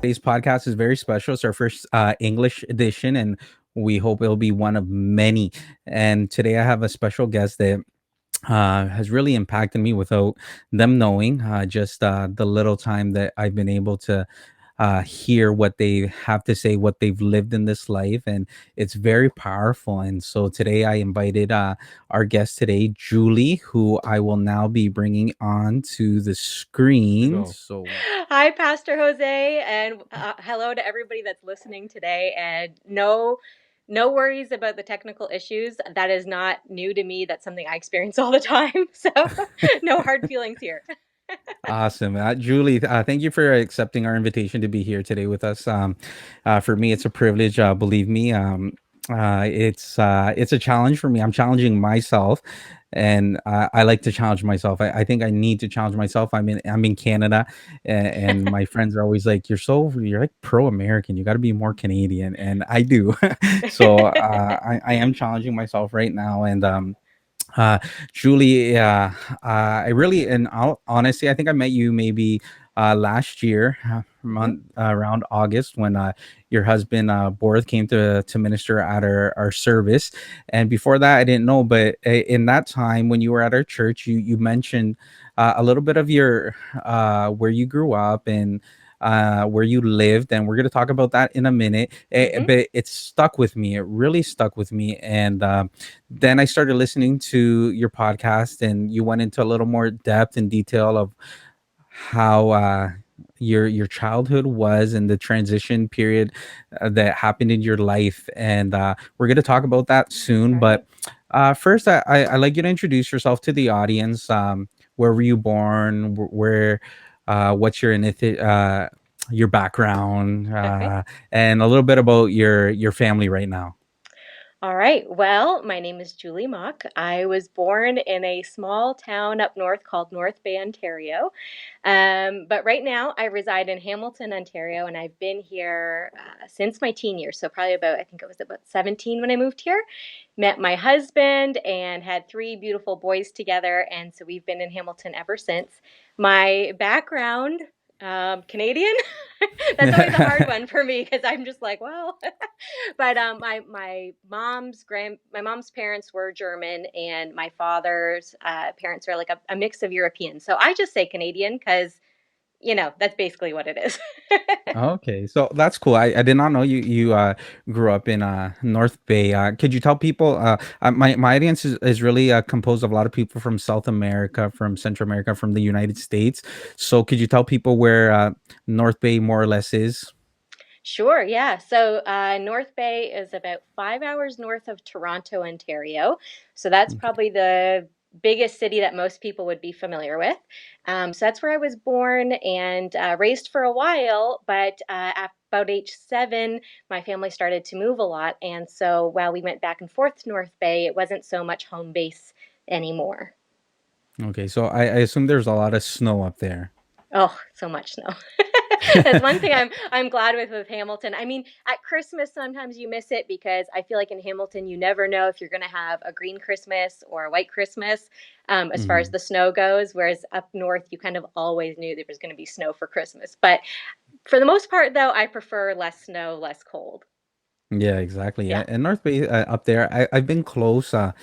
Today's podcast is very special. It's our first English edition, and we hope it'll be one of many. And today I have a special guest that has really impacted me without them knowing. Just the little time that I've been able to hear what they have to say, what they've lived in this life, and it's very powerful. And so today I invited our guest today, Julie, who I will now be bringing on to the screen. So Hi, Pastor Jose, and hello to everybody that's listening today. And no worries about the technical issues. That is not new to me. That's something I experience all the time. So no hard feelings here. awesome. Julie, thank you for accepting our invitation to be here today with us. For me, it's a privilege. Believe me, it's a challenge for me. I'm challenging myself, and I like to challenge myself. I think I need to challenge myself. I'm in Canada, and my friends are always like, you're like pro-American. You got to be more Canadian," and I do. So I am challenging myself right now, and uh, Julie, I really, and honestly, I think I met you maybe last year, Mhm. around August, when your husband Borth came to minister at our service. And before that, I didn't know, but in that time when you were at our church, you mentioned a little bit of your where you grew up and where you lived, and we're going to talk about that in a minute. Mhm. But it stuck with me. It really stuck with me, and then I started listening to your podcast, and you went into a little more depth and detail of how your childhood was and the transition period that happened in your life, and we're going to talk about that soon. All But right. first, I like you to introduce yourself to the audience. Where were you born? Where what's your background, Okay. and a little bit about your family right now. All right. Well, my name is Julie Mok. I was born in a small town up north called North Bay, Ontario. But right now I reside in Hamilton, Ontario, and I've been here since my teen years. So probably I think it was about 17 when I moved here. Met my husband and had three beautiful boys together. And so we've been in Hamilton ever since. My background, Canadian. That's always a hard one for me because I'm just like, well, but my mom's parents were German, and my father's parents are like a mix of European. So I just say Canadian because that's basically what it is. Okay, so that's cool. I did not know you grew up in North Bay. Could you tell people? My audience is really composed of a lot of people from South America, from Central America, from the United States. So could you tell people where North Bay more or less is? Sure, yeah. So North Bay is about 5 hours north of Toronto, Ontario. So that's Okay. probably the biggest city that most people would be familiar with. So that's where I was born and raised for a while. But at about age 7, my family started to move a lot. And so while we went back and forth to North Bay, it wasn't so much home base anymore. Okay, so I assume there's a lot of snow up there. Oh, so much snow. That's one thing I'm glad with Hamilton. I mean, at Christmas sometimes you miss it because I feel like in Hamilton you never know if you're going to have a green Christmas or a white Christmas, as far as Mhm. the snow goes. Whereas up north you kind of always knew there was going to be snow for Christmas. But for the most part, though, I prefer less snow, less cold. Yeah, exactly. Yeah. Yeah, and North Bay up there, I've been close. I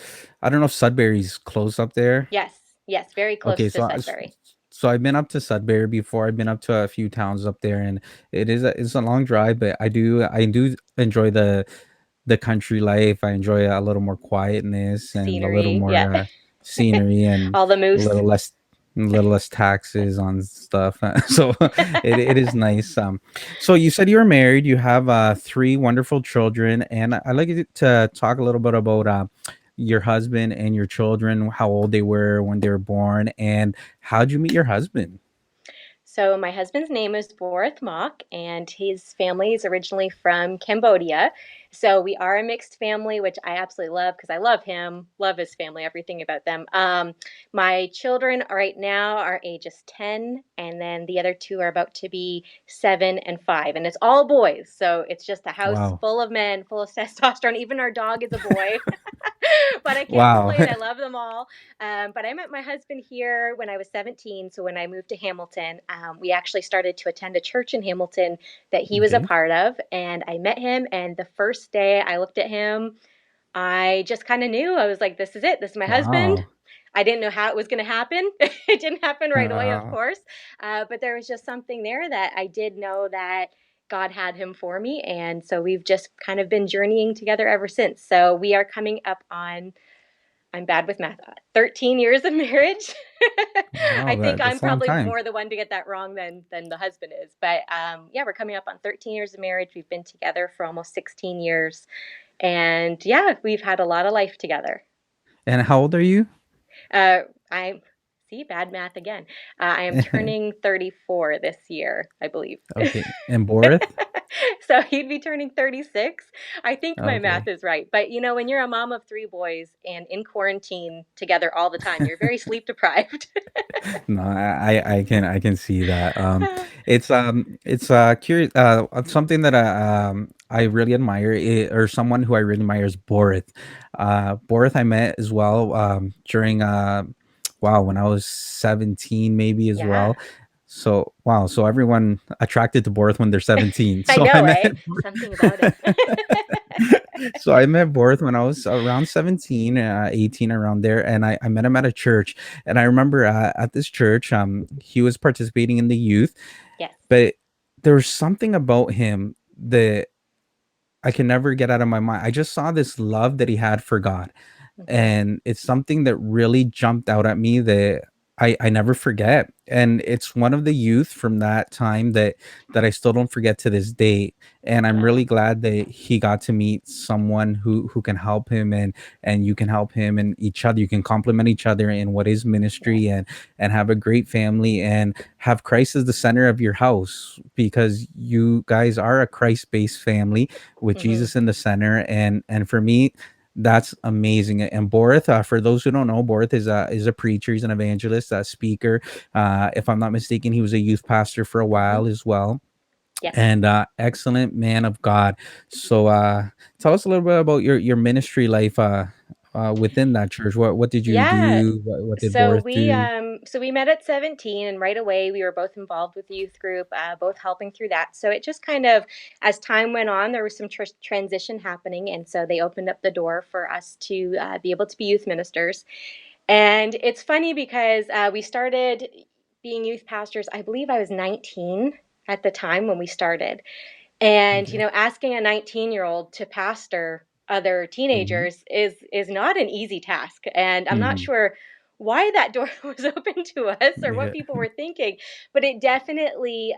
don't know if Sudbury's close up there. Yes. Yes. Very close Okay, to Sudbury. so I've been up to Sudbury before. I've been up to a few towns up there, and it's a long drive, but I do enjoy the country life. I enjoy a little more quietness and a little Scenery. Yeah. more scenery and All the a moose. little less taxes on stuff. So it is nice. So you said you were married. You have three wonderful children, and I'd like you to talk a little bit about your husband and your children, how old they were when they were born, and how'd you meet your husband? So my husband's name is Borath Mok, and his family is originally from Cambodia. So we are a mixed family, which I absolutely love because I love him, love his family, everything about them. My children right now are ages 10, and then the other two are about to be 7 and 5, and it's all boys. So it's just a house Wow. full of men, full of testosterone. Even our dog is a boy. But I can't Wow. complain. I love them all. But I met my husband here when I was 17. So when I moved to Hamilton, we actually started to attend a church in Hamilton that he was a Okay. part of. And I met him. And the first day I looked at him, I just kind of knew. I was like, this is it. This is my husband. Wow. I didn't know how it was going to happen. It didn't happen right away, of Uh, course. But there was just something there that I did know that God had him for me. And so we've just kind of been journeying together ever since. So we are coming up on, I'm bad with math, 13 years of marriage. wow, I think I'm that's a long probably time. more the one to get that wrong than the husband is. But yeah, we're coming up on 13 years of marriage. We've been together for almost 16 years. And yeah, we've had a lot of life together. And how old are you? Uh, I see bad math again. I am turning 34 this year, I believe. Okay. And Boris? So he'd be turning 36. I think my math Okay. is right. But you know, when you're a mom of three boys and in quarantine together all the time, you're very sleep deprived. No, I can see that. It's curious. Something that I really admire, or someone who I really admire, is Boris. Boris I met as well during wow, when I was 17 maybe as Yeah, well. So wow, so everyone attracted to Boris when they're 17. I So I know, met eh? Something about it. so I met Borth when I was around 17, 18, around there. And I met him at a church. And I remember at this church, he was participating in the youth, Yes. but there was something about him that I can never get out of my mind. I just saw this love that he had for God, Hmm. and it's something that really jumped out at me that I never forget. And it's one of the youth from that time that I still don't forget to this day. And I'm Wow. really glad that he got to meet someone who can help him, and you can help him and each other. You can complement each other in what is Yes. ministry, and have a great family, and have Christ as the center of your house, because you guys are a Christ-based family with Hmm. Jesus in the center. And for me, that's amazing. And Borith, for those who don't know, Borith is a preacher. He's an evangelist, a speaker. If I'm not mistaken, he was a youth pastor for a Hmm. while as well, Yes. and excellent man of God. So tell us a little bit about your ministry life within that church. What did you Yeah. do? What did Borith do? So we met at 17, and right away we were both involved with the youth group, both helping through that. So it just kind of, as time went on, there was some transition happening, and so they opened up the door for us to be able to be youth ministers. And it's funny because we started being youth pastors. I believe I was 19 at the time when we started. And you Okay. know, asking a 19-year-old to pastor other Hmm. teenagers is not an easy task. And I'm not Hmm. sure why that door was open to us or what Yeah. people were thinking, but it definitely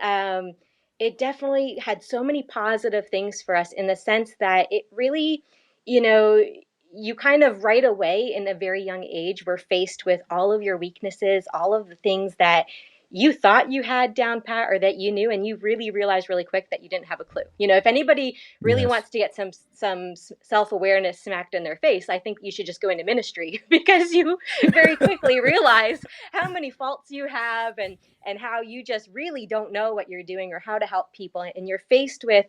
had so many positive things for us in the sense that it really, you know, you kind of right away in a very young age were faced with all of your weaknesses, all of the things that you thought you had down pat or that you knew, and you really realized really quick that you didn't have a clue. You know, if anybody really Yes. wants to get some self-awareness smacked in their face, I think you should just go into ministry because you very quickly realize how many faults you have, and how you just really don't know what you're doing or how to help people, and you're faced with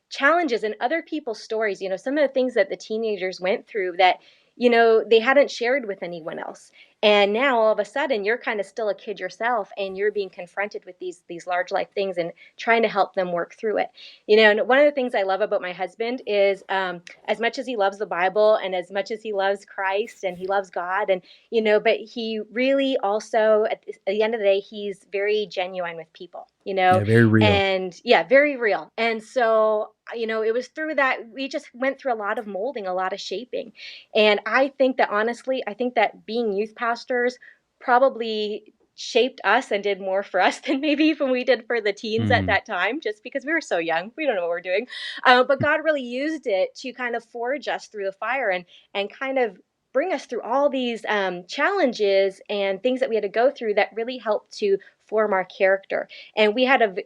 challenges and other people's stories. You know, some of the things that the teenagers went through that, you know, they hadn't shared with anyone else, and now all of a sudden you're kind of still a kid yourself, and you're being confronted with these large life things and trying to help them work through it. You know, and one of the things I love about my husband is, as much as he loves the Bible and as much as he loves Christ and he loves God, and you know, but he really also at the end of the day, he's very genuine with people, you know, Yeah. Very real. and yeah, very real. And so, you know, it was through that we just went through a lot of molding, a lot of shaping. And I think that honestly, I think that being youth pastors probably shaped us and did more for us than maybe even we did for the teens at Hmm. that time, just because we were so young. We don't know what we're doing. But God really used it to kind of forge us through the fire, and kind of bring us through all these challenges and things that we had to go through that really helped to form our character. And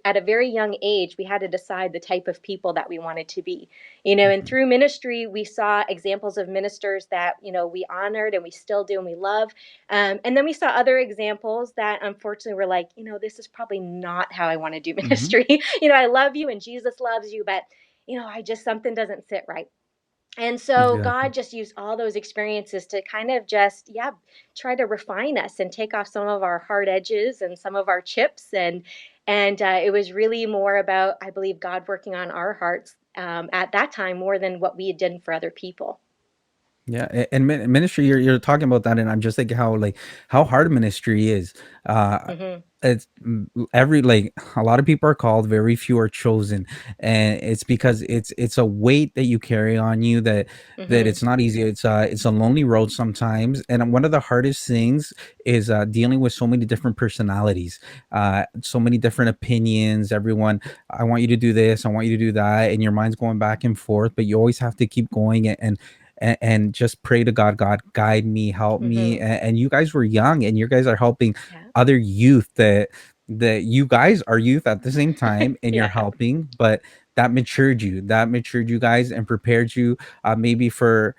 at a very young age, we had to decide the type of people that we wanted to be. And Mhm. through ministry, we saw examples of ministers that, we honored and we still do and we love. And then we saw other examples that unfortunately were like, this is probably not how I want to do Mhm. ministry. I love you and Jesus loves you, but, I just, something doesn't sit right. And so Exactly. God just used all those experiences to kind of just, yeah, try to refine us and take off some of our hard edges and some of our chips. And it was really more about, I believe, God working on our hearts at that time more than what we had done for other people. Yeah, and ministry, you're talking about that, and I'm just thinking how like how hard ministry is. Hmm. It's every like a lot of people are called, very few are chosen, and it's because it's a weight that you carry on you that Hmm. it's not easy. It's a lonely road sometimes, and one of the hardest things is dealing with so many different personalities, so many different opinions. Everyone, I want you to do this, I want you to do that, and your mind's going back and forth, but you always have to keep going and just pray to God, God, guide me, help me. Hmm. And you guys were young, and you guys are helping Yeah. other youth that you guys are youth at the same time, and you're Yeah. helping, but that matured you guys and prepared you maybe for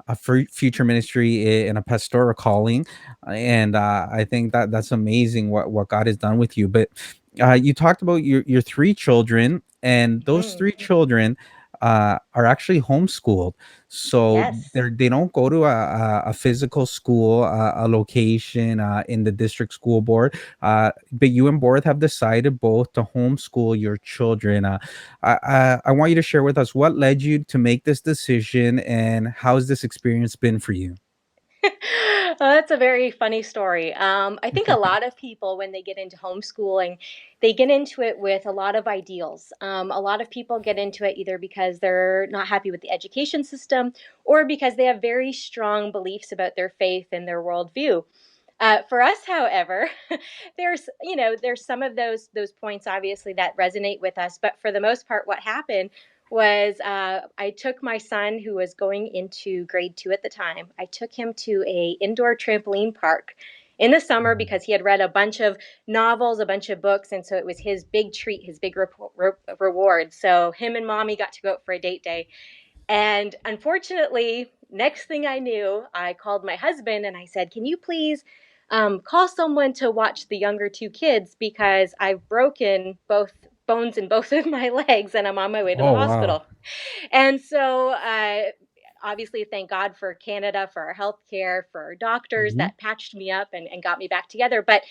a future ministry in a pastoral calling. And I think that that's amazing what God has done with you. But you talked about your three children, and those Hmm. three children are actually homeschooled, so Yes. they don't go to a physical school, a location in the district school board. But you and board have decided both to homeschool your children. I want you to share with us what led you to make this decision, and how has this experience been for you? That's a very funny story. I think a lot of people, when they get into homeschooling, they get into it with a lot of ideals. A lot of people get into it either because they're not happy with the education system or because they have very strong beliefs about their faith and their worldview. For us, however, there's some of those points obviously that resonate with us, but for the most part, what happened was I took my son who was going into grade 2 at the time. I took him to a indoor trampoline park in the summer because he had read a bunch of novels, a bunch of books, and so it was his big treat, his big reward. So him and mommy got to go out for a date day, and unfortunately, next thing I knew, I called my husband and I said, "Can you please call someone to watch the younger two kids because I've broken both bones in both of my legs and I'm on my way to the Oh, wow. hospital?" And so, obviously, thank God for Canada, for our healthcare, for our doctors Mhm. that patched me up and got me back together. But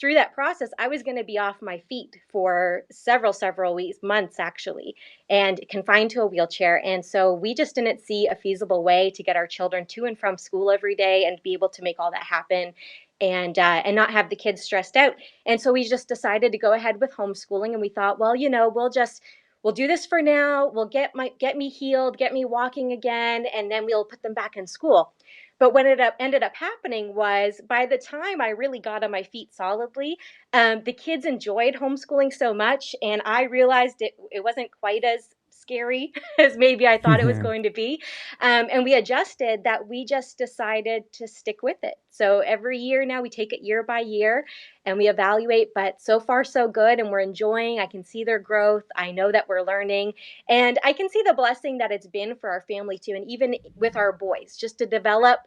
through that process, I was going to be off my feet for several weeks, months actually, and confined to a wheelchair. And so we just didn't see a feasible way to get our children to and from school every day and be able to make all that happen. And not have the kids stressed out. And so we just decided to go ahead with homeschooling. And we thought, well, we'll do this for now. We'll get me healed, get me walking again, and then we'll put them back in school. But what ended up happening was by the time I really got on my feet solidly, the kids enjoyed homeschooling so much, and I realized it wasn't quite as scary as maybe I thought it was going to be. And we adjusted that. We just decided to stick with it. So every year now we take it year by year and we evaluate, but so far so good, and we're enjoying. I can see their growth. I know that we're learning, and I can see the blessing that it's been for our family too, and even with our boys, just to develop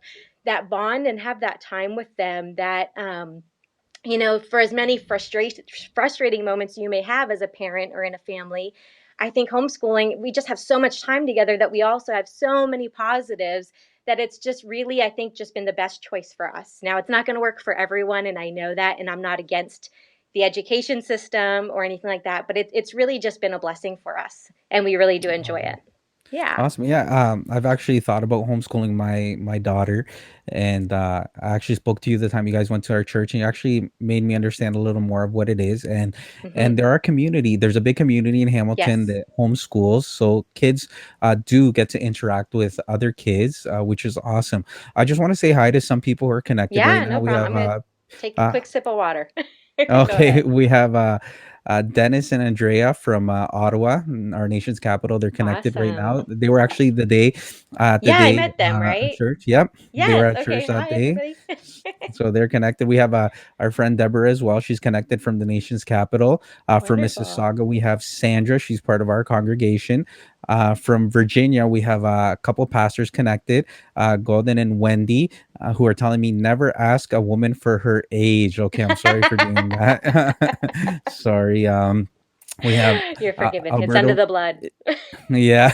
that bond and have that time with them that for as many frustrating moments you may have as a parent or in a family, I think homeschooling, we just have so much time together that we also have so many positives that it's just really, I think, just been the best choice for us. Now, it's not going to work for everyone, and I know that, and I'm not against the education system or anything like that, but it's really just been a blessing for us, and we really do enjoy it. Yeah. Awesome. Yeah. I've actually thought about homeschooling my daughter, and I actually spoke to you the time you guys went to our church, and you actually made me understand a little more of what it is. Hmm. And there's a big community in Hamilton Yes. that homeschools, so kids do get to interact with other kids, which is awesome. I just want to say hi to some people who are connected right Yeah, now. no We problem. have I'm going to take a uh quick sip of water. Go okay, ahead. we have Dennis and Andrea from Ottawa, our nation's capital. They're connected right now. Awesome. They were actually the Yeah, I day met them, at right? church. Yep, they were Yes. at Okay. church that Hi, day. everybody. So they're connected. We have our friend Deborah as well. She's connected from the nation's capital. From Wonderful. Mississauga, we have Sandra. She's part of our congregation. From Virginia, we have a couple pastors connected, Golden and Wendy, who are telling me never ask a woman for her age. Okay, I'm sorry for doing that. Sorry. We have You're forgiven. It's under Alberto. the blood. Yeah,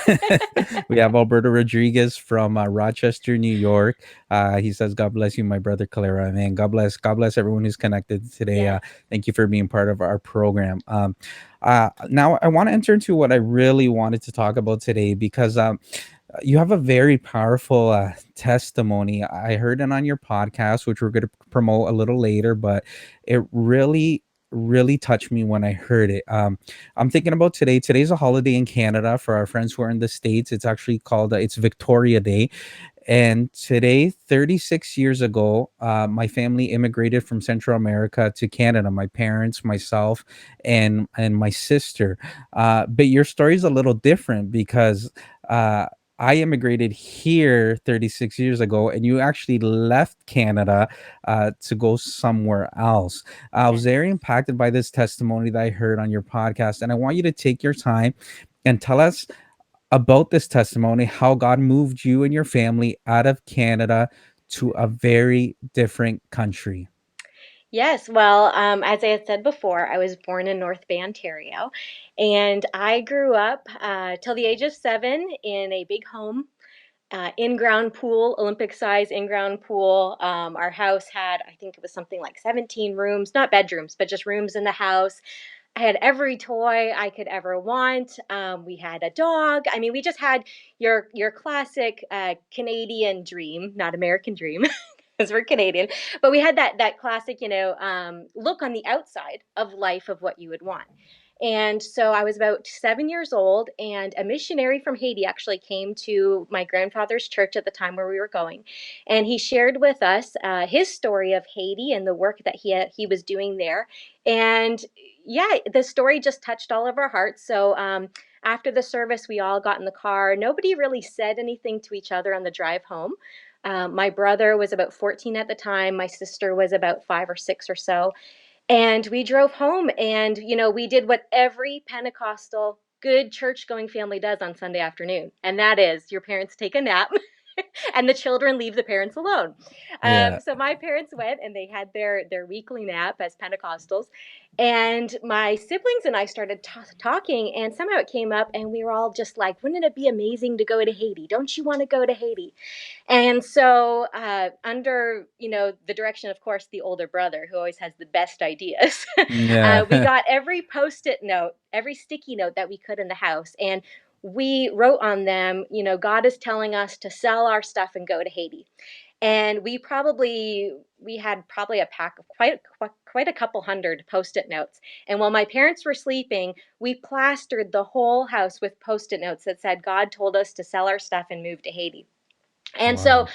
we have Alberto Rodriguez from Rochester, New York. He says, "God bless you, my brother Calero." Man, God bless everyone who's connected today. Yes. Thank you for being part of our program. Now I want to enter into what I really wanted to talk about today because you have a very powerful testimony. I heard it on your podcast, which we're going to promote a little later, but it really touched me when I heard it. I'm thinking about today. Today's a holiday in Canada for our friends who are in the States. It's actually called it's Victoria Day. And today, 36 years ago, my family immigrated from Central America to Canada. My parents, myself, and my sister. But your story is a little different because uh, I immigrated here 36 years ago, and you actually left Canada to go somewhere else. I was Yes. very impacted by this testimony that I heard on your podcast, and I want you to take your time and tell us about this testimony, how God moved you and your family out of Canada to a very different country. Yes. Well, as I had said before, I was born in North Bay, Ontario, and I grew up till the age of 7 in a big home, in-ground pool, Olympic size in-ground pool. Our house had, I think it was something like 17 rooms, not bedrooms, but just rooms in the house. I had every toy I could ever want. We had a dog. I mean, we just had your classic Canadian dream, not American dream, because we're Canadian. But we had that classic, look on the outside of life of what you would want. And so I was about 7 years old, and a missionary from Haiti actually came to my grandfather's church at the time where we were going, and he shared with us his story of Haiti and the work that he was doing there. And yeah, the story just touched all of our hearts. So after the service, we all got in the car. Nobody really said anything to each other on the drive home. My brother was about 14 at the time. My sister was about 5 or 6 or so. And we drove home, and, we did what every Pentecostal good church going family does on Sunday afternoon. And that is your parents take a nap and the children leave the parents alone. Yeah. So my parents went and they had their weekly nap as Pentecostals, and my siblings and I started talking, and somehow it came up, and we were all just like, "Wouldn't it be amazing to go to Haiti? Don't you want to go to Haiti?" And so, under the direction, of course, the older brother who always has the best ideas, we Yeah. got every post-it note, every sticky note that we could in the house, and we wrote on them, God is telling us to sell our stuff and go to Haiti. And we had probably a pack of quite a couple hundred post-it notes. And while my parents were sleeping, we plastered the whole house with post-it notes that said, God told us to sell our stuff and move to Haiti. And so, Wow.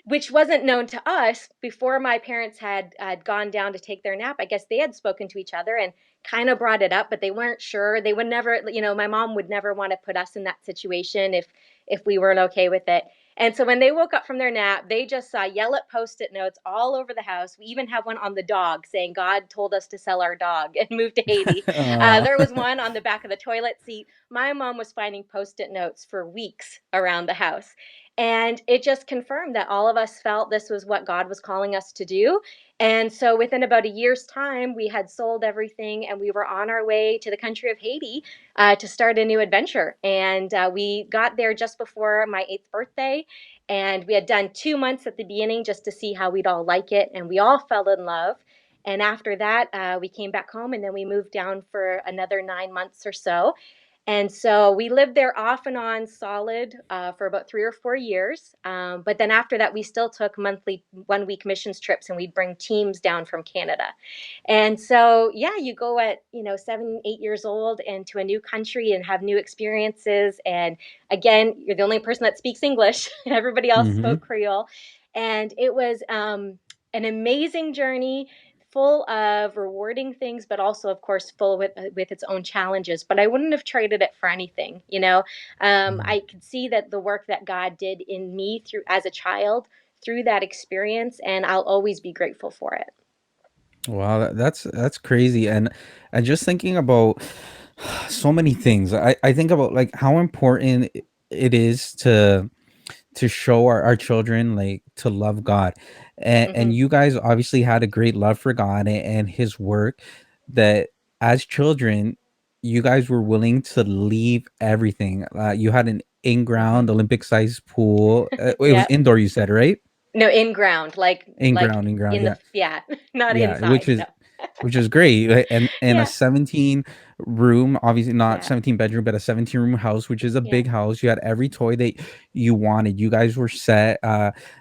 which wasn't known to us before my parents had gone down to take their nap. I guess they had spoken to each other and kind of brought it up, but they weren't sure. They would never, my mom would never want to put us in that situation if we weren't okay with it. And so when they woke up from their nap, they just saw yellow post-it notes all over the house. We even have one on the dog saying, God told us to sell our dog and move to Haiti. Aw. There was one on the back of the toilet seat. My mom was finding post-it notes for weeks around the house. And it just confirmed that all of us felt this was what God was calling us to do. And so within about a year's time, we had sold everything and we were on our way to the country of Haiti to start a new adventure. And we got there just before my 8th birthday. And we had done 2 months at the beginning just to see how we'd all like it. And we all fell in love. And after that, we came back home, and then we moved down for another 9 months or so. And so we lived there off and on solid for about 3 or 4 years. But then after that, we still took monthly 1 week missions trips, and we'd bring teams down from Canada. And so, yeah, you go at, 7, 8 years old into a new country and have new experiences. And again, you're the only person that speaks English. Everybody else Hmm. spoke Creole. And it was an amazing journey full of rewarding things, but also, of course, full with its own challenges. But I wouldn't have traded it for anything. Mhm. I could see that the work that God did in me through as a child through that experience, and I'll always be grateful for it. Wow, that's crazy. And just thinking about so many things. I think about like how important it is to show our children like to love God. And Hmm. you guys obviously had a great love for God and his work, that as children you guys were willing to leave everything. You had an Hmm. in-ground Olympic sized pool. It was Yep. indoor, you said, right? No, in ground, In ground, in the, yeah. yeah, not Yeah, inside. No. which is great, right? And a Yeah. 17 room, obviously not Yeah. 17 bedroom, but a 17 room house, which is a Yeah. big house. You had every toy that you wanted. You guys were set.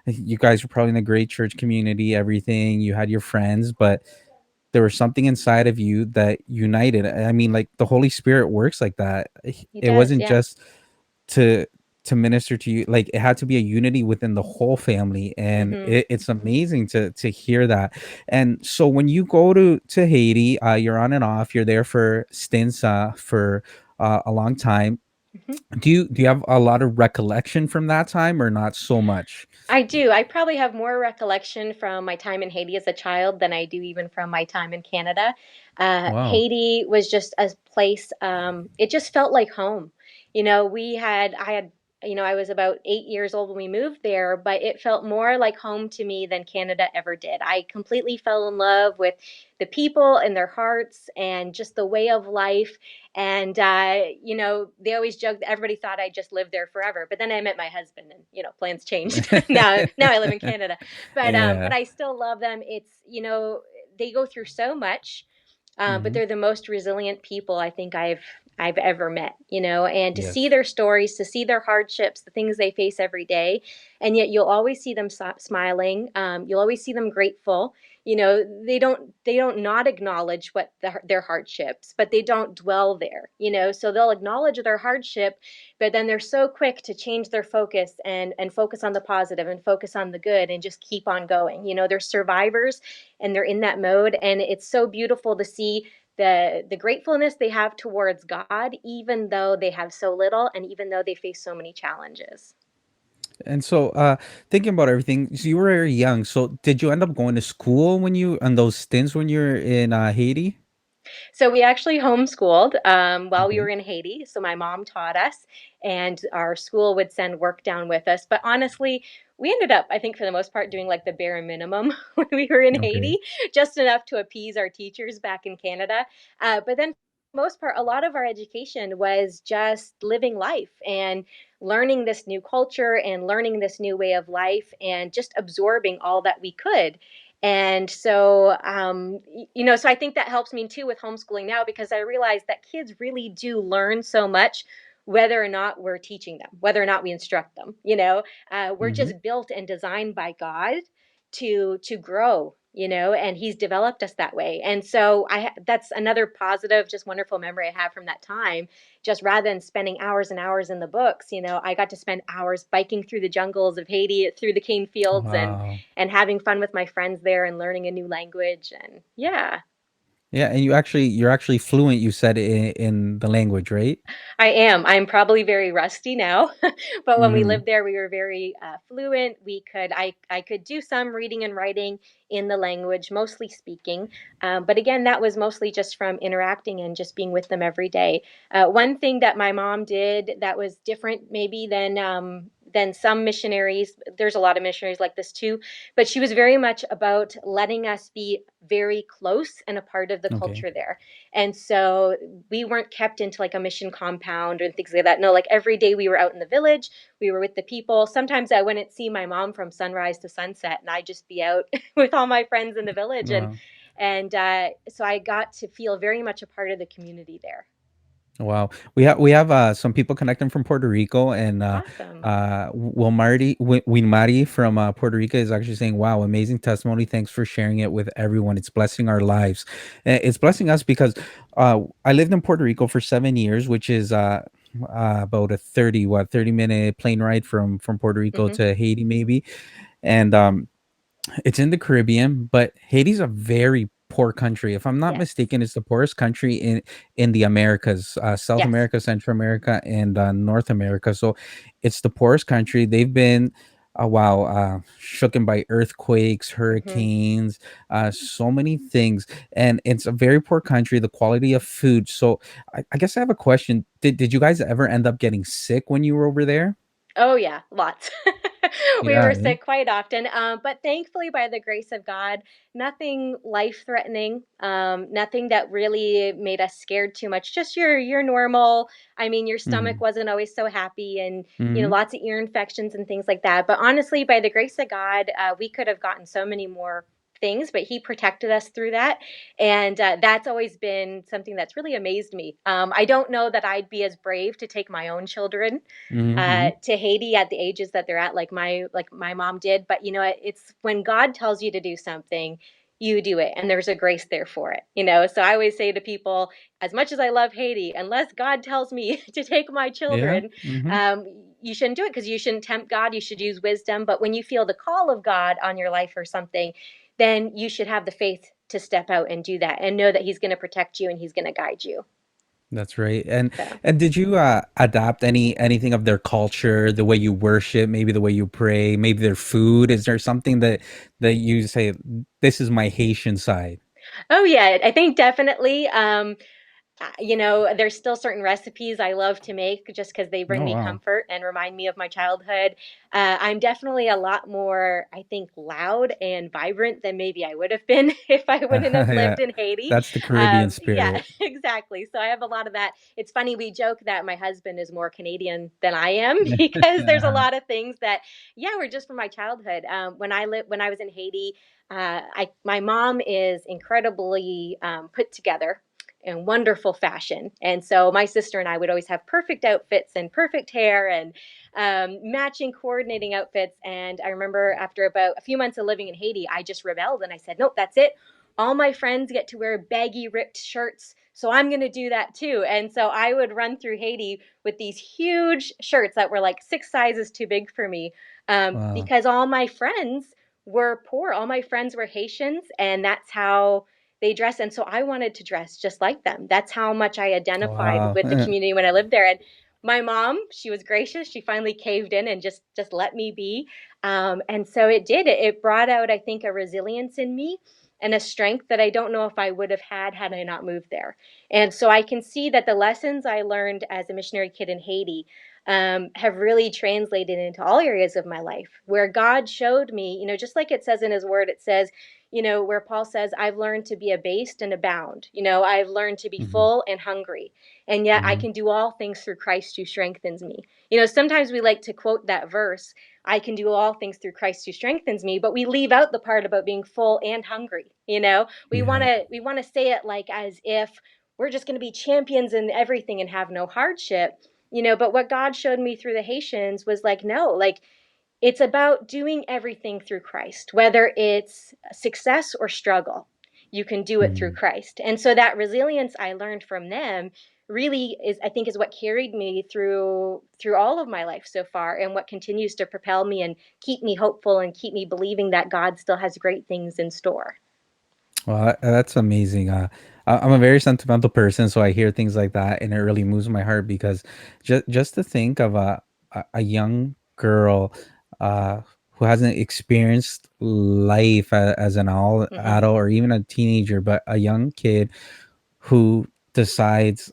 You guys were probably in a great church community, everything. You had your friends, but there was something inside of you that united. I mean, like the Holy Spirit works like that. He It does. wasn't Yeah. just to minister to you, like it had to be a unity within the whole family. And Hmm. it's amazing to hear that. And so when you go to Haiti, you're on and off, you're there for stints, for a long time. Hmm. Do you have a lot of recollection from that time or not so much? I do. I probably have more recollection from my time in Haiti as a child than I do even from my time in Canada. Wow. Haiti was just a place, it just felt like home. I was about 8 years old when we moved there, but it felt more like home to me than Canada ever did. I completely fell in love with the people and their hearts and just the way of life. And they always joked that everybody thought I just lived there forever. But then I met my husband, and plans changed. Now I live in Canada, but Yeah. I still love them. They go through so much, but Hmm. they're the most resilient people I think I've ever met. And to see Yes. their stories, to see their hardships, the things they face every day, and yet you'll always see them smiling. You'll always see them grateful. They don't not acknowledge their hardships, but they don't dwell there. So they'll acknowledge their hardship, but then they're so quick to change their focus and focus on the positive and focus on the good and just keep on going. They're survivors, and they're in that mode, and it's so beautiful to see the gratefulness they have towards God, even though they have so little and even though they face so many challenges. And so, thinking about everything, so you were very young. So, did you end up going to school when you on those stints when you're in Haiti? So we actually homeschooled while we were Okay. in Haiti. So my mom taught us, and our school would send work down with us. But honestly, we ended up, I think, for the most part, doing like the bare minimum when we were in Okay. Haiti, just enough to appease our teachers back in Canada. But then, for the most part, a lot of our education was just living life and learning this new culture and learning this new way of life and just absorbing all that we could. And so, so I think that helps me too with homeschooling now, because I realize that kids really do learn so much, whether or not we're teaching them, whether or not we instruct them. We're Hmm. just built and designed by God to grow. And He's developed us that way. And so that's another positive, just wonderful memory I have from that time. Just rather than spending hours and hours in the books, I got to spend hours biking through the jungles of Haiti, through the cane fields, and Wow. having fun with my friends there and learning a new language. And yeah. Yeah, and you're actually fluent. You said in the language, right? I am. I'm probably very rusty now, but when we Hmm. lived there, we were very fluent. I could do some reading and writing in the language, mostly speaking. But again, that was mostly just from interacting and just being with them every day. One thing that my mom did that was different, maybe than some missionaries. There's a lot of missionaries like this too, but she was very much about letting us be very close and a part of the Okay. culture there. And so we weren't kept into like a mission compound and things like that. No, like every day we were out in the village, we were with the people. Sometimes I wouldn't see my mom from sunrise to sunset, and I'd just be out with all my friends in the village. and Wow. and so I got to feel very much a part of the community there. Wow. We have some people connecting from Puerto Rico, and Awesome. Wilmari from Puerto Rico is actually saying, "Wow, amazing testimony. Thanks for sharing it with everyone. It's blessing our lives. It's blessing us because I lived in Puerto Rico for 7 years, which is about a 30-minute plane ride from Puerto Rico Hmm. to Haiti, maybe. And it's in the Caribbean, but Haiti's a very poor country. If I'm not Yes. mistaken, it's the poorest country in the Americas, South Yes. America, Central America, and North America. So it's the poorest country. They've been wow, shooken by earthquakes, Hmm. hurricanes, so many things, and it's a very poor country. The quality of food. So I guess I have a question. Did you guys ever end up getting sick when you were over there? Oh yeah, lots. We Yeah. were Eh? sick quite often, but thankfully, by the grace of God, nothing life-threatening, nothing that really made us scared too much. Just your normal. I mean, your stomach Mm-hmm. wasn't always so happy, and Mm-hmm. lots of ear infections and things like that. But honestly, by the grace of God, we could have gotten so many more things, but He protected us through that, and that's always been something that's really amazed me. I don't know that I'd be as brave to take my own children Mm-hmm. to Haiti at the ages that they're at, like my mom did. But it's when God tells you to do something, you do it, and there's a grace there for it. So I always say to people, as much as I love Haiti, unless God tells me to take my Yeah. children, Mm-hmm. um, you shouldn't do it because you shouldn't tempt God. You should use wisdom. But when you feel the call of God on your life or something, then you should have the faith to step out and do that and know that He's going to protect you and He's going to guide you. That's right. And So. and did you adapt anything of their culture, the way you worship, maybe the way you pray, maybe their food? Is there something that you say, this is my Haitian side? Oh yeah, I think definitely. There's still certain recipes I love to make just because they bring Oh me wow. comfort and remind me of my childhood. I'm definitely a lot more, I think, loud and vibrant than maybe I would have been if I wouldn't have Yeah. lived in Haiti. That's the Caribbean Yeah, spirit. exactly. So I have a lot of that. It's funny, we joke that my husband is more Canadian than I am because there's a lot of things that, yeah, were just from my childhood. When I was in Haiti, my mom is incredibly put together in wonderful fashion. And so my sister and I would always have perfect outfits and perfect hair and matching coordinating outfits. And I remember after about a few months of living in Haiti, I just rebelled and I said, nope, that's it. All my friends get to wear baggy, ripped shirts. So I'm going to do that too. And so I would run through Haiti with these huge shirts that were like 6 sizes too big for me Wow. because all my friends were poor. All my friends were Haitians. And that's how they dress. And so I wanted to dress just like them. That's how much I identified Wow. with the community when I lived there. And my mom, she was gracious. She finally caved in and just let me be. And so it did. It brought out, I think, a resilience in me and a strength that I don't know if I would have had I not moved there. And so I can see that the lessons I learned as a missionary kid in Haiti have really translated into all areas of my life where God showed me, just like it says in His Word, it says, where Paul says, I've learned to be abased and abound. I've learned to be Hmm. full and hungry. And yet I Hmm. can do all things through Christ who strengthens me. Sometimes we like to quote that verse, I can do all things through Christ who strengthens me, but we leave out the part about being full and hungry. We want Yeah. to we want to say it like as if we're just going to be champions in everything and have no hardship. But what God showed me through the Haitians was like, no, like it's about doing everything through Christ, whether it's success or struggle. You can do it through Mhm. Christ. And so that resilience I learned from them really is, I think, is what carried me through all of my life so far and what continues to propel me and keep me hopeful and keep me believing that God still has great things in store. Well, that's amazing. I'm a very sentimental person, so I hear things like that, and it really moves my heart because just to think of a young girl who hasn't experienced life as an all Mhm. adult or even a teenager, but a young kid who decides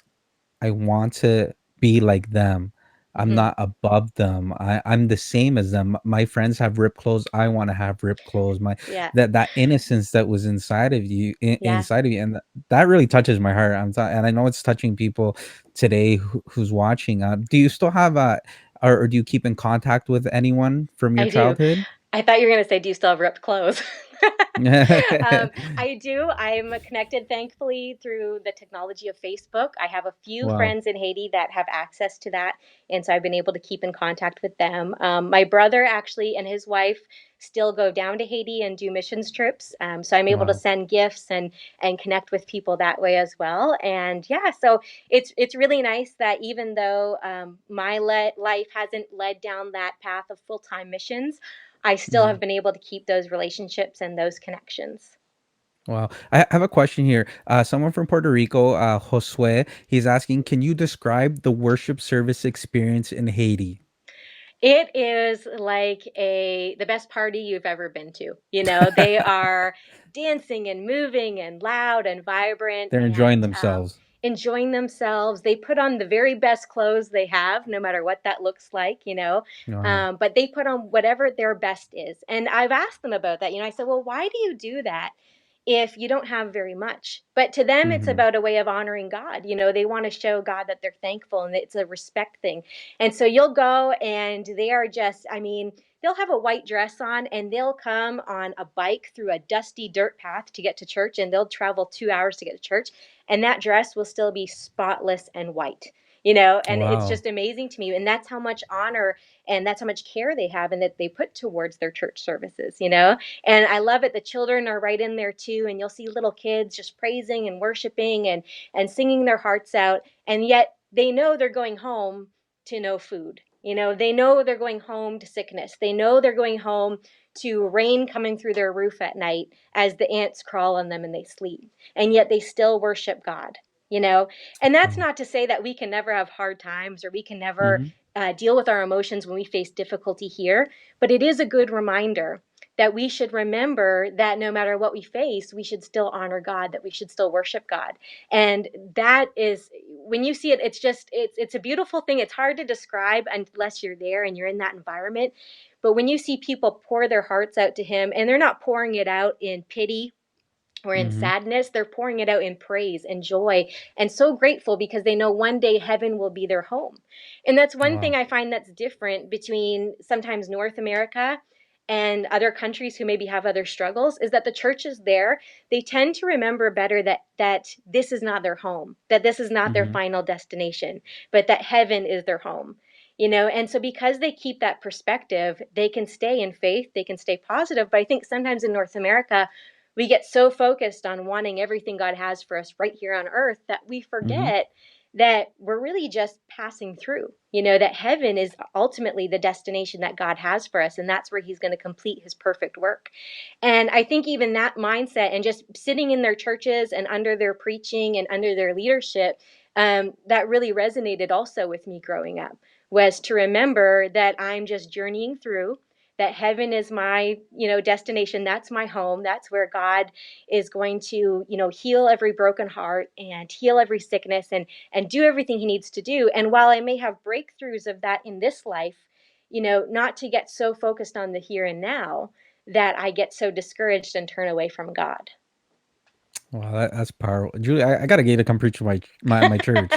I want to be like them. I'm Mhm. not above them. I'm the same as them. My friends have ripped clothes. I want to have ripped clothes. My Yeah. that innocence that was inside of you, Yeah. inside of you, and that really touches my heart. And I know it's touching people today who's watching. Do you still have or do you keep in contact with anyone from your I do. childhood? I thought you were going to say, do you still have ripped clothes? I do. I'm connected, thankfully, through the technology of Facebook. I have a few Wow. friends in Haiti that have access to that. And so I've been able to keep in contact with them. My brother actually and his wife still go down to Haiti and do missions trips. So I'm able to Wow. send gifts and connect with people that way as well. And yeah, so it's really nice that even though my life hasn't led down that path of full-time missions, I still have Mhm. been able to keep those relationships and those connections. Wow. I have a question here. Someone from Puerto Rico, Josue, he's asking, can you describe the worship service experience in Haiti? It is like the best party you've ever been to. You know, they are dancing and moving and loud and vibrant They're enjoying and themselves. enjoying themselves. They put on the very best clothes they have, no matter what that looks like, you know. Wow. But they put on whatever their best is. And I've asked them about that. You know, I said, well, why do you do that if you don't have very much? But to them, it's Mm-hmm. about a way of honoring God. You know, they want to show God that they're thankful, and it's a respect thing. And so you'll go and they are just, I mean, they'll have a white dress on and they'll come on a bike through a dusty dirt path to get to church, and they'll travel 2 hours to get to church, and that dress will still be spotless and white. You know, and it's Wow. just amazing to me. And that's how much honor and that's how much care they have and that they put towards their church services, you know. And I love it. The children are right in there too, and you'll see little kids just praising and worshiping and singing their hearts out, and yet they know they're going home to no food. You know, they know they're going home to sickness. They know they're going home to rain coming through their roof at night as the ants crawl on them and they sleep. And yet they still worship God, you know? And that's Wow. not to say that we can never have hard times or we can never Mm-hmm. deal with our emotions when we face difficulty here. But it is a good reminder that we should remember that no matter what we face, we should still honor God, that we should still worship God. And that is, when you see it, it's just it's a beautiful thing. It's hard to describe unless you're there and you're in that environment. But when you see people pour their hearts out to him, and they're not pouring it out in pity or in Mm-hmm. sadness, they're pouring it out in praise and joy and so grateful because they know one day heaven will be their home. And that's one thing Wow. I find that's different between sometimes North America and other countries who maybe have other struggles, is that the churches there, they tend to remember better that this is not their home, that this is not their Mm-hmm. final destination, but that heaven is their home. You know, and so because they keep that perspective, they can stay in faith, they can stay positive. But I think sometimes in North America, we get so focused on wanting everything God has for us right here on earth that we Mm-hmm. forget that we're really just passing through. You know, that heaven is ultimately the destination that God has for us, and that's where He's going to complete His perfect work. And I think even that mindset and just sitting in their churches and under their preaching and under their leadership, that really resonated also with me growing up, was to remember that I'm just journeying through, that heaven is my, you know, destination. That's my home. That's where God is going to, you know, heal every broken heart and heal every sickness and do everything He needs to do. And while I may have breakthroughs of that in this life, you know, not to get so focused on the here and now that I get so discouraged and turn away from God. Wow, that's powerful. Julie, I gotta get you to come preach to my church.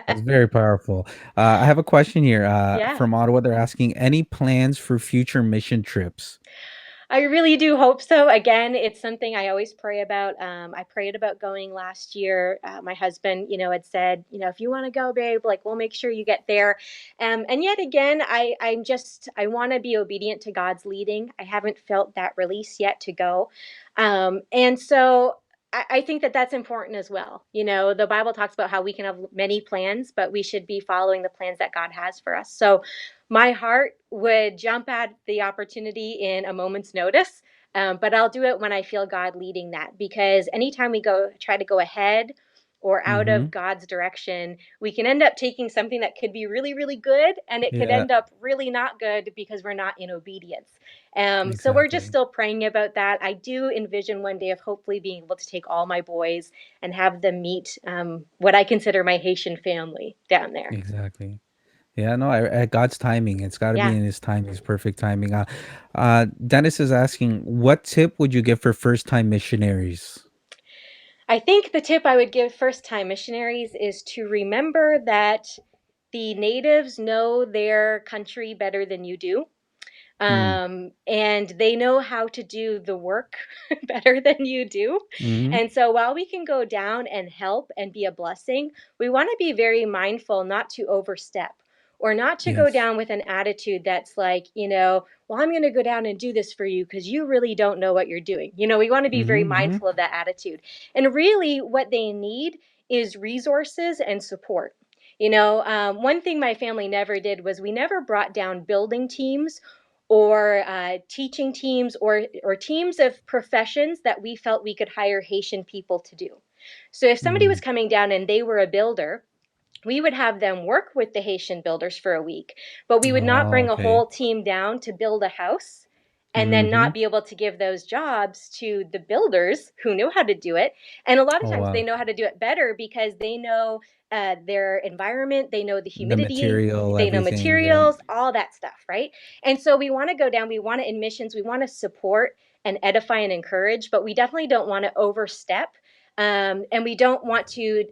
That's very powerful. I have a question here Yeah. from Ottawa. They're asking, any plans for future mission trips? I really do hope so. Again, it's something I always pray about. I prayed about going last year. My husband, you know, had said, you know, if you want to go, babe, like we'll make sure you get there. And yet again, I want to be obedient to God's leading. I haven't felt that release yet to go, and so I think that that's important as well. You know, the Bible talks about how we can have many plans, but we should be following the plans that God has for us. So my heart would jump at the opportunity in a moment's notice, but I'll do it when I feel God leading that. Because anytime we go try to go ahead or out Mm-hmm. of God's direction, we can end up taking something that could be really, really good, and it could Yeah, end up really not good because we're not in obedience. So we're just exactly. still praying about that. I do envision one day of hopefully being able to take all my boys and have them meet what I consider my Haitian family down there. Exactly. Yeah, no, at God's timing, it's got to be Yeah. in His time, His perfect timing. Dennis is asking, what tip would you give for first-time missionaries? I think the tip I would give first time missionaries is to remember that the natives know their country better than you do. Mm. And they know how to do the work better than you do. Mm-hmm. And so while we can go down and help and be a blessing, we want to be very mindful not to overstep or not to go Yes. down with an attitude that's like, you know, well, I'm going to go down and do this for you because you really don't know what you're doing. You know, we want to be very Mm-hmm. Mm-hmm. mindful of that attitude. And really, what they need is resources and support. You know, one thing my family never did was we never brought down building teams or teaching teams, or teams of professions that we felt we could hire Haitian people to do. So if somebody Mm. was coming down and they were a builder, we would have them work with the Haitian builders for a week, but we would not Oh, bring a okay. whole team down to build a house and then Mm-hmm. not be able to give those jobs to the builders who know how to do it. And a lot of Oh, times they wow. know how to do it better because they know their environment, they know the The humidity, material, they know everything. Yep. materials, all that stuff, right? And so we want to go down, we want to, in missions, we want to support and edify and encourage, but we definitely don't want to overstep. And we don't want to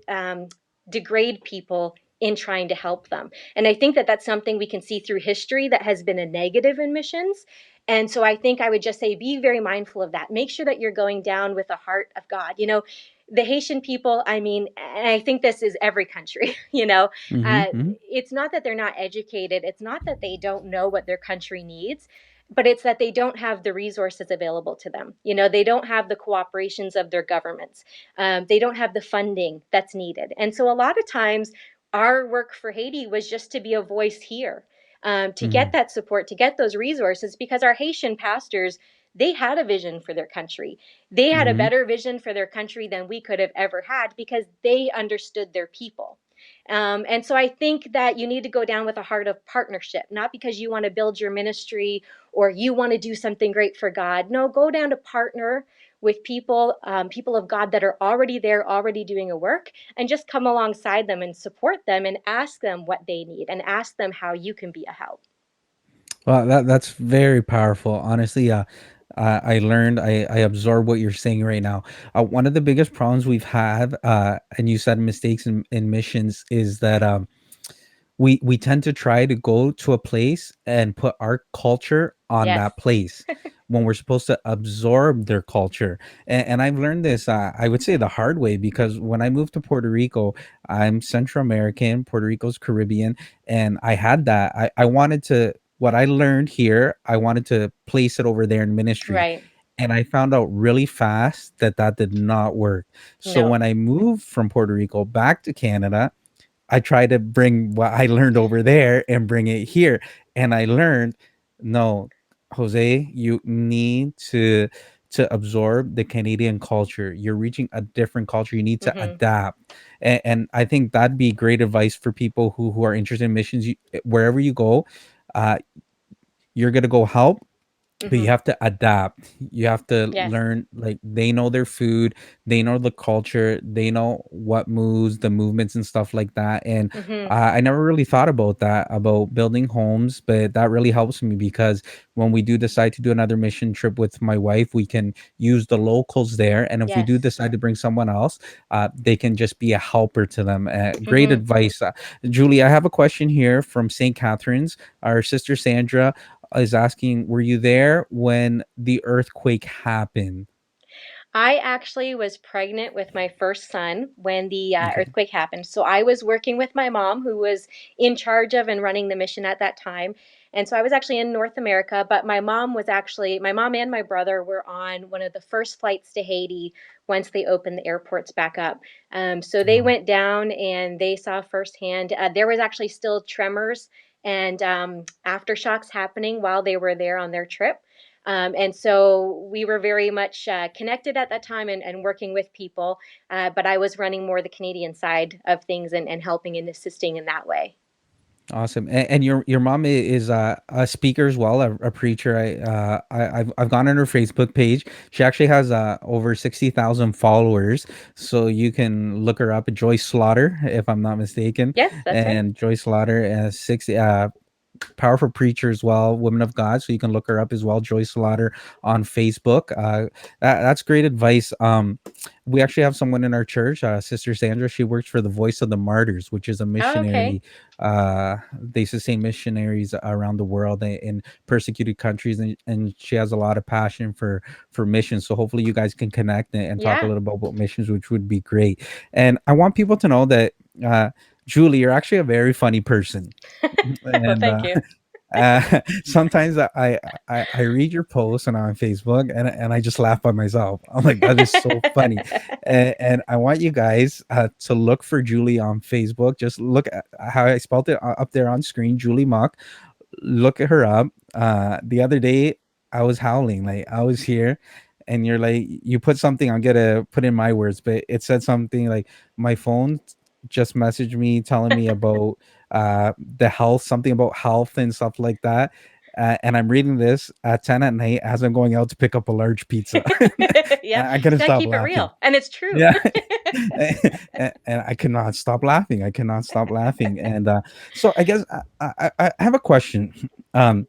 degrade people in trying to help them. And I think that that's something we can see through history that has been a negative in missions. And so I think I would just say be very mindful of that. Make sure that you're going down with the heart of God. You know, the Haitian people, I mean, and I think this is every country, Mm-hmm. uh, Mm-hmm. it's not that they're not educated. It's not that they don't know what their country needs, but it's that they don't have the resources available to them. They don't have the cooperations of their governments. They don't have the funding that's needed. And so a lot of times, our work for Haiti was just to be a voice here, to Mm-hmm. get that support, to get those resources, because our Haitian pastors, they had a vision for their country. They had a Mm-hmm. better vision for their country than we could have ever had because they understood their people. And so I think that you need to go down with a heart of partnership, not because you want to build your ministry or you want to do something great for God. No, go down to partner with people, people of God that are already there, already doing a work, and just come alongside them and support them and ask them what they need and ask them how you can be a help. Well, that's very powerful. Honestly, I learned, I absorbed what you're saying right now. One of the biggest problems we've had, and you said mistakes in missions, is that we tend to try to go to a place and put our culture on Yes. that place when we're supposed to absorb their culture. And I've learned this, I would say the hard way, because when I moved to Puerto Rico, I'm Central American, Puerto Rico's Caribbean, and I had that. I wanted to, what I learned here, I wanted to place it over there in ministry. Right. And I found out really fast that that did not work. So No. when I moved from Puerto Rico back to Canada, I try to bring what I learned over there and bring it here. And I learned, no, Jose, you need to absorb the Canadian culture. You're reaching a different culture. You need to Mm-hmm. adapt. And I think that'd be great advice for people who are interested in missions. Wherever you go, uh, you're gonna go help, but you Mm-hmm. have to adapt. You have to Yes. learn, like, they know their food, they know the culture, they know what moves, the movements and stuff like that. And Mm-hmm. I never really thought about that, about building homes, but that really helps me, because when we do decide to do another mission trip with my wife, we can use the locals there. And if we do Yes. decide to bring someone else, they can just be a helper to them. Great Mm-hmm. advice. Julie, I have a question here from St. Catherine's. Our sister Sandra is asking, were you there when the earthquake happened? I actually was pregnant with my first son when the Okay. earthquake happened. So I was working with my mom, who was in charge of and running the mission at that time. And so I was actually in North America, but my mom and my brother were on one of the first flights to Haiti once they opened the airports back up. So they Oh, went down and they saw firsthand. There was actually still tremors and aftershocks happening while they were there on their trip. And so we were very much connected at that time and working with people. But I was running more the Canadian side of things and helping and assisting in that way. awesome. And your mom is a speaker as well, a preacher. I've gone on her Facebook page. She actually has over 60,000 followers, so you can look her up. Joyce Slaughter, if I'm not mistaken. Yes, that's right. And Joyce Slaughter, 60, powerful preacher as well, woman of God. So you can look her up as well, Joyce Slaughter, on Facebook. That's great advice. We actually have someone in our church, Sister Sandra. She works for the Voice of the Martyrs, which is a Oh, okay. missionary. They sustain missionaries around the world in persecuted countries, and she has a lot of passion for missions. So hopefully you guys can connect and talk a Yeah. little about missions, which would be great. And I want people to know that. Julie, you're actually a very funny person, Well, and thank you. sometimes I read your posts and on Facebook, and I just laugh by myself. I'm like, that is so funny. And I want you guys to look for Julie on Facebook. Just look at how I spelled it up there on screen, Julie Mok. look her up. The other day I was howling, like I was here, and you're like, you put something. I'm gonna put in my words, but it said something like my phone just messaged me telling me about the health, something about health and stuff like that. And I'm reading this at 10 at night as I'm going out to pick up a large pizza. Yep. I couldn't Gotta stop keep it laughing. real. And it's true. Yeah. And I cannot stop laughing. I cannot stop laughing. And so I guess I have a question. Um,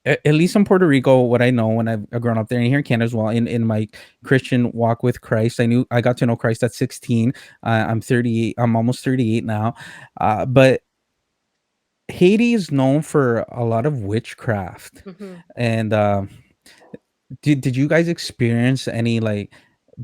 at least in Puerto Rico, what I know when I've grown up there, and here in Canada as well, in my Christian walk with Christ, I got to know Christ at 16. I'm 38. I'm almost 38 now. But Haiti is known for a lot of witchcraft. Mhm. And did you guys experience any like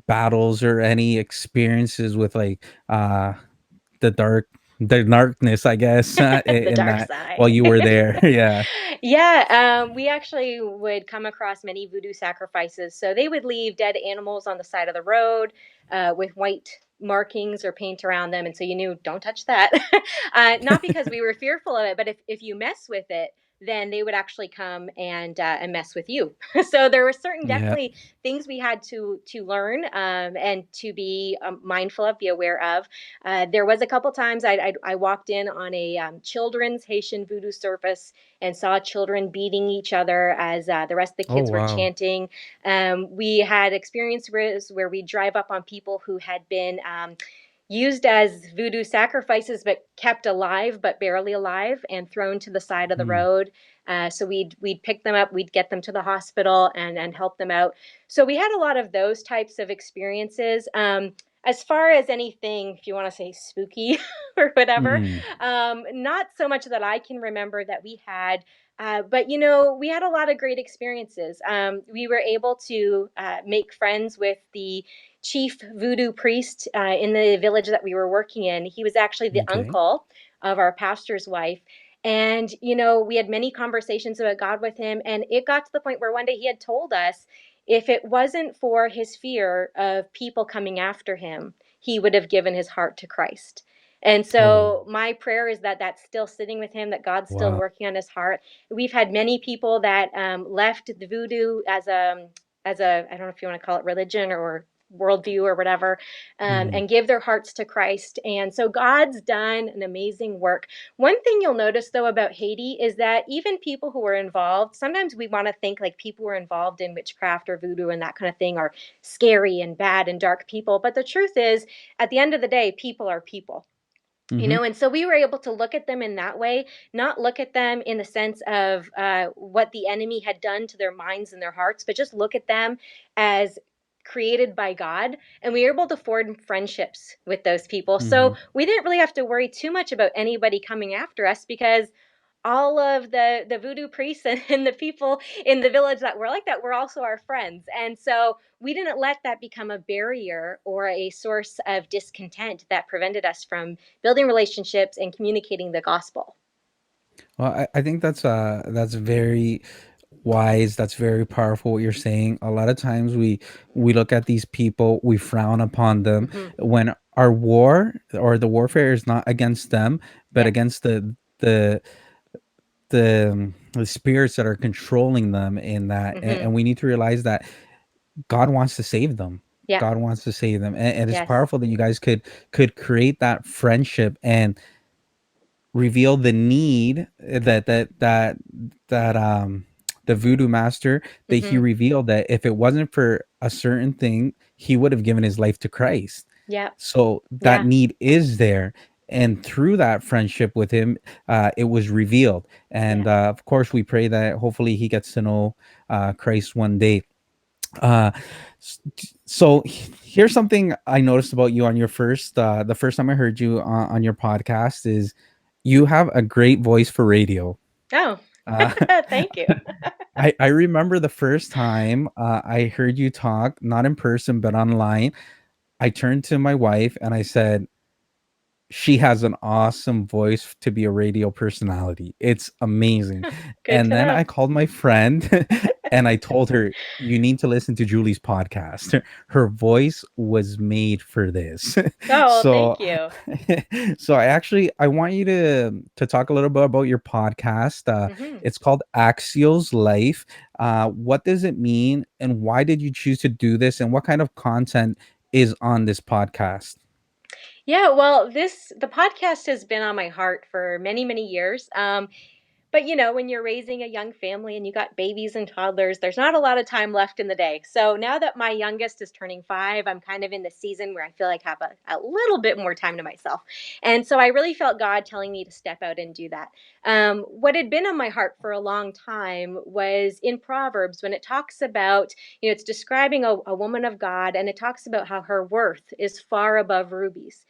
battles or any experiences with like the dark the darkness, I guess, The in dark that while side. you were there? Yeah. Yeah, we actually would come across many voodoo sacrifices. So they would leave dead animals on the side of the road with white markings or paint around them. And so you knew, don't touch that. Not because we were fearful of it, but if you mess with it, then they would actually come and mess with you. So there were certain Yeah. definitely things we had to learn and to be mindful of, be aware of. There was a couple times I walked in on a children's Haitian voodoo service and saw children beating each other as the rest of the Oh, kids were wow. chanting. We had experiences where we drive up on people who had been used as voodoo sacrifices, but kept alive, but barely alive, and thrown to the side of the Mm, road. So we'd pick them up, we'd get them to the hospital, and help them out. So we had a lot of those types of experiences. As far as anything, if you want to say spooky or whatever, mm, not so much that I can remember that we had. But we had a lot of great experiences. We were able to make friends with the chief voodoo priest in the village that we were working in. He was actually the okay. uncle of our pastor's wife. And, we had many conversations about God with him. And it got to the point where one day he had told us if it wasn't for his fear of people coming after him, he would have given his heart to Christ. And Oh, so my prayer is that that's still sitting with him, that God's still wow. working on his heart. We've had many people that left the voodoo as a I don't know if you want to call it religion or worldview or whatever, Mhm, and give their hearts to Christ. And so God's done an amazing work. One thing you'll notice though about Haiti is that even people who were involved, sometimes we want to think like people who are involved in witchcraft or voodoo and that kind of thing are scary and bad and dark people. But the truth is, at the end of the day, people are people. mhm, And so we were able to look at them in that way, not look at them in the sense of what the enemy had done to their minds and their hearts, but just look at them as created by God. And we were able to form friendships with those people. So mhm. we didn't really have to worry too much about anybody coming after us because all of the voodoo priests and the people in the village that were like that were also our friends. And so we didn't let that become a barrier or a source of discontent that prevented us from building relationships and communicating the gospel. Well, I think that's very wise. That's very powerful what you're saying. A lot of times we look at these people, we frown upon them Hmm. when our war or the warfare is not against them, but Yeah. against the spirits that are controlling them in that. Hmm. And we need to realize that God wants to save them. Yeah. God wants to save them. And it's Yes. powerful that you guys could create that friendship and reveal the need that the voodoo master, that he Hmm. revealed that if it wasn't for a certain thing, he would have given his life to Christ. Yeah. So that Yeah. need is there, and through that friendship with him, it was revealed. Yeah. And of course we pray that hopefully he gets to know Christ one day. uh so here's something I noticed about you on your first the first time I heard you on your podcast is you have a great voice for radio. Oh, uh thank you. I remember the first time I heard you talk, not in person but online. I turned to my wife and I said, she has an awesome voice to be a radio personality. It's amazing. Good And to then know. I called my friend and I told her, you need to listen to Julie's podcast. Her voice was made for this. Oh, well, so thank you. I want you to talk a little bit about your podcast. Hmm. It's called Axios Life. What does it mean and why did you choose to do this and what kind of content is on this podcast? Yeah, well, the podcast has been on my heart for many, many years. But when you're raising a young family and you got babies and toddlers, there's not a lot of time left in the day. So now that my youngest is turning 5, I'm kind of in the season where I feel like I have a little bit more time to myself. And so I really felt God telling me to step out and do that. What had been on my heart for a long time was in Proverbs when it talks about, it's describing a woman of God, and it talks about how her worth is far above rubies.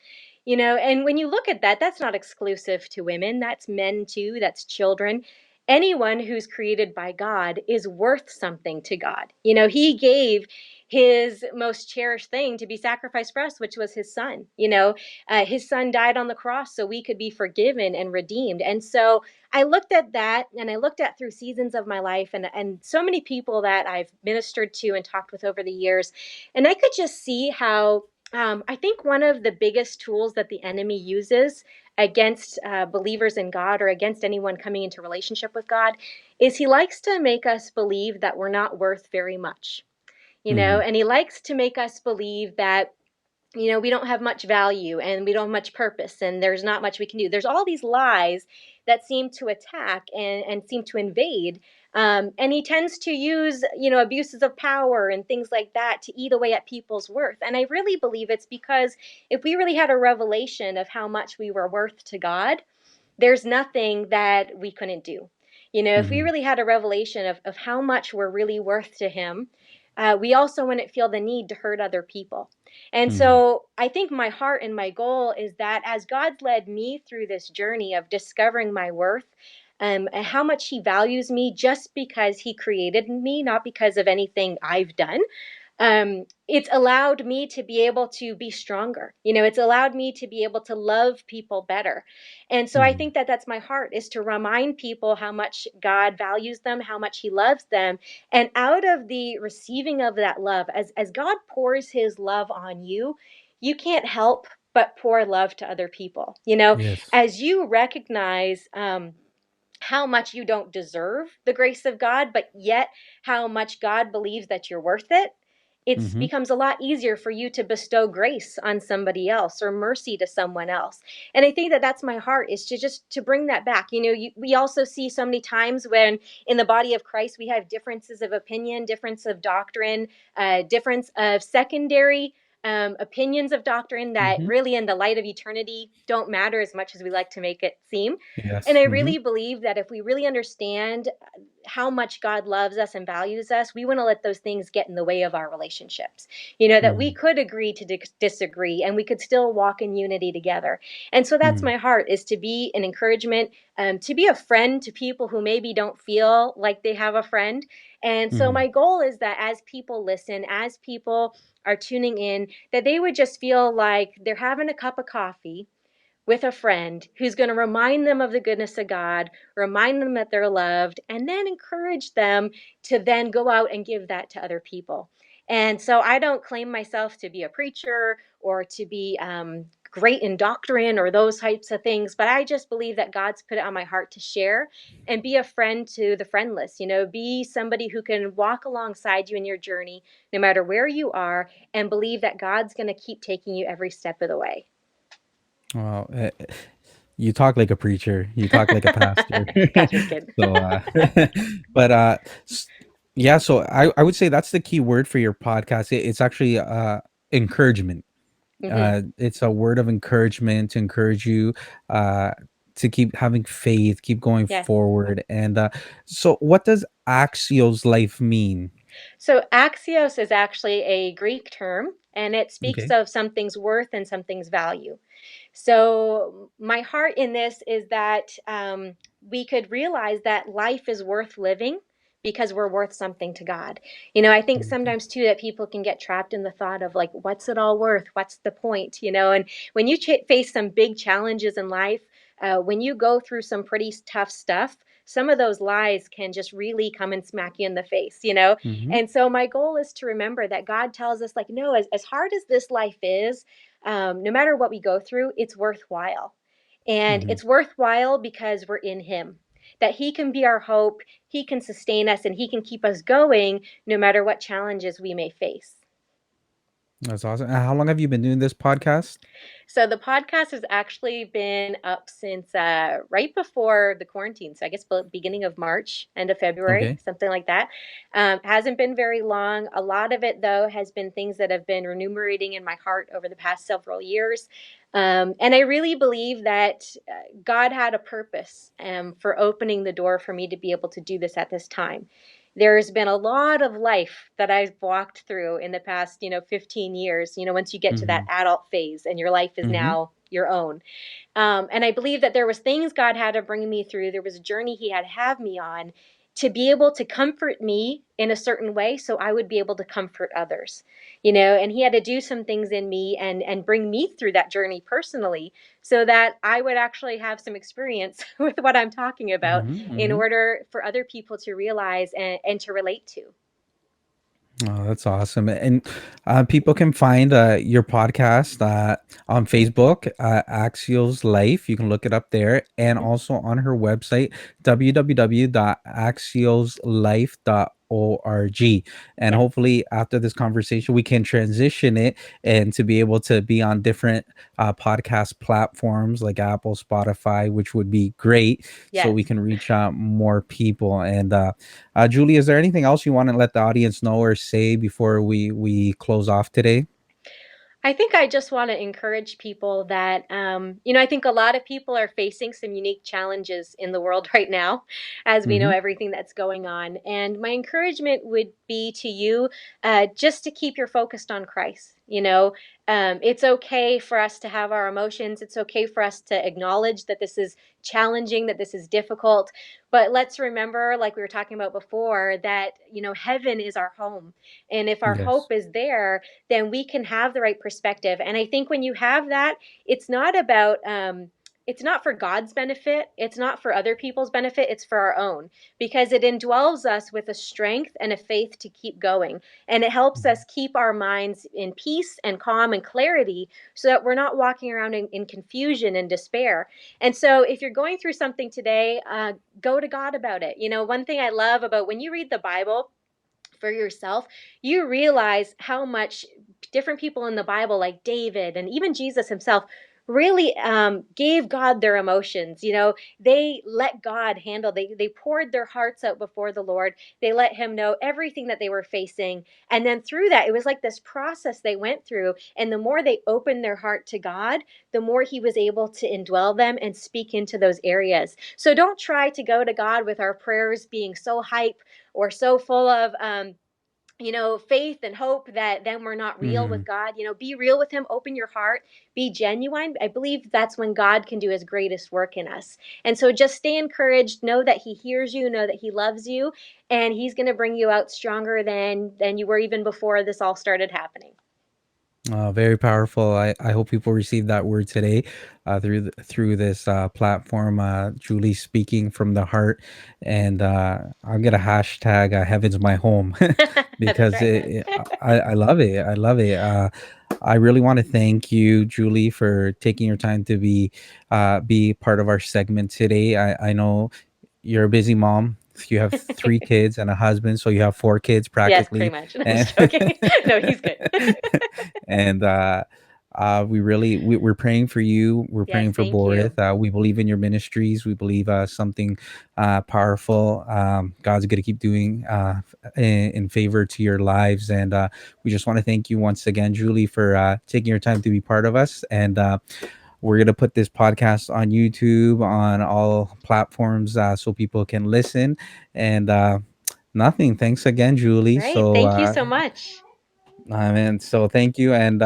And when you look at that, that's not exclusive to women. That's men too. That's children. Anyone who's created by God is worth something to God. He gave his most cherished thing to be sacrificed for us, which was his son. His son died on the cross so we could be forgiven and redeemed. And so I looked at that, and I looked at through seasons of my life, and so many people that I've ministered to and talked with over the years. And I could just see how I think one of the biggest tools that the enemy uses against believers in God, or against anyone coming into relationship with God, is he likes to make us believe that we're not worth very much. Mhm. And he likes to make us believe that we don't have much value, and we don't have much purpose, and there's not much we can do. There's all these lies that seem to attack and seem to invade. And he tends to use, abuses of power and things like that to eat away at people's worth. And I really believe it's because if we really had a revelation of how much we were worth to God, there's nothing that we couldn't do. If we Mhm. really had a revelation of how much we're really worth to him, we also wouldn't feel the need to hurt other people. And Mhm. so I think my heart and my goal is that as God's led me through this journey of discovering my worth, and how much he values me just because he created me, not because of anything I've done, it's allowed me to be able to be stronger. It's allowed me to be able to love people better. And so I Mhm. think that that's my heart, is to remind people how much God values them, how much he loves them. And out of the receiving of that love, as God pours his love on you, you can't help but pour love to other people. Yes. As you recognize, how much you don't deserve the grace of God, but yet how much God believes that you're worth it, it Mhm. becomes a lot easier for you to bestow grace on somebody else, or mercy to someone else. And I think that that's my heart, is to just to bring that back. We also see so many times when in the body of Christ we have differences of opinion, difference of doctrine, difference of secondary opinions of doctrine that Mhm. really in the light of eternity don't matter as much as we like to make it seem. And Yes. I Mhm. really believe that if we really understand how much God loves us and values us, we want to let those things get in the way of our relationships. That we Mhm. could agree to disagree, and we could still walk in unity together. And so that's Mhm. my heart, is to be an encouragement, to be a friend to people who maybe don't feel like they have a friend. And so Mhm. my goal is that as people listen, as people are tuning in, that they would just feel like they're having a cup of coffee with a friend who's going to remind them of the goodness of God, remind them that they're loved, and then encourage them to then go out and give that to other people. And so I don't claim myself to be a preacher or to be great in doctrine or those types of things, but I just believe that God's put it on my heart to share and be a friend to the friendless. Be somebody who can walk alongside you in your journey, no matter where you are, and believe that God's going to keep taking you every step of the way. Well, you talk like a preacher. You talk like a pastor. Gotcha, just kidding. so, but s- yeah. So I would say that's the key word for your podcast. It's actually encouragement. Hmm. It's a word of encouragement to encourage you uh, to keep having faith, keep going Yes. forward. And so, what does Axios Life mean? So axios is actually a Greek term, and it speaks Okay. of something's worth and something's value. So my heart in this is that we could realize that life is worth living because we're worth something to God. I think Mhm. sometimes too that people can get trapped in the thought of like, what's it all worth? What's the point? And when you face some big challenges in life, when you go through some pretty tough stuff, some of those lies can just really come and smack you in the face. Mhm. And so my goal is to remember that God tells us, like, no, as hard as this life is, no matter what we go through, it's worthwhile. And Mhm. it's worthwhile because we're in Him, that He can be our hope, He can sustain us, and He can keep us going no matter what challenges we may face. That's awesome. How long have you been doing this podcast? So the podcast has actually been up since right before the quarantine. So I guess beginning of March, end of February, Okay. something like that. Hasn't been very long. A lot of it, though, has been things that have been remunerating in my heart over the past several years. And I really believe that God had a purpose for opening the door for me to be able to do this at this time. There's been a lot of life that I've walked through in the past, 15 years, once you get to that Mhm. adult phase and your life is Mhm. now your own. And I believe that there was things God had to bring me through. There was a journey He had to have me on to be able to comfort me in a certain way so I would be able to comfort others. And He had to do some things in me and bring me through that journey personally so that I would actually have some experience with what I'm talking about Mhm. in Mhm. order for other people to realize and to relate to. Oh, that's awesome. And people can find your podcast on Facebook, Axios Life. You can look it up there. And Mhm. also on her website, www.axioslife.org. And Yes. hopefully, after this conversation, we can transition it and to be able to be on different podcast platforms like Apple, Spotify, which would be great so we Yes. can reach out more people. And Julie, is there anything else you want to let the audience know or say before we close off today? I think I just want to encourage people that, I think a lot of people are facing some unique challenges in the world right now, as we know Mm-hmm. everything that's going on. And my encouragement would be to you just to keep your focused on Christ. It's okay for us to have our emotions. It's okay for us to acknowledge that this is challenging, that this is difficult. But let's remember, like we were talking about before, that, heaven is our home. And if our Yes. hope is there, then we can have the right perspective. And I think when you have that, it's not about, it's not for God's benefit. It's not for other people's benefit. It's for our own because it indwells us with a strength and a faith to keep going. And it helps us keep our minds in peace and calm and clarity so that we're not walking around in confusion and despair. And so if you're going through something today, go to God about it. One thing I love about when you read the Bible, for yourself, you realize how much different people in the Bible, like David and even Jesus himself, really gave God their emotions. They let God handle. They poured their hearts out before the Lord. They let Him know everything that they were facing, and then through that, it was like this process they went through. And the more they opened their heart to God, the more He was able to indwell them and speak into those areas. So don't try to go to God with our prayers being so hype or so full of faith and hope that then we're not real Mm-hmm. with God. Be real with Him, open your heart, be genuine. I believe that's when God can do His greatest work in us. And so just stay encouraged, know that He hears you, know that He loves you, and He's going to bring you out stronger than you were even before this all started happening. Very powerful. I hope people receive that word today through this platform. Julie speaking from the heart, and I'll get a hashtag Heaven's My Home That's because right. I love it. I love it. I really want to thank you, Julie, for taking your time to be part of our segment today. I know you're a busy mom. You have three kids and a husband, so you have four kids Yes, pretty practically, much. No, I'm and just joking. No, he's good. and we're praying for you. We're Yes, praying for thank Boris. you. We believe in your ministries. We believe something powerful. God's going to keep doing in favor to your lives, and we just want to thank you once again, Julie, for taking your time to be part of us. And we're going to put this podcast on YouTube, on all platforms, so people can listen. And nothing. Thanks again, Julie. Great. So, Thank you so much. and so thank you, and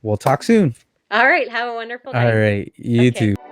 we'll talk soon. All right. Have a wonderful All night. right, you Okay. too.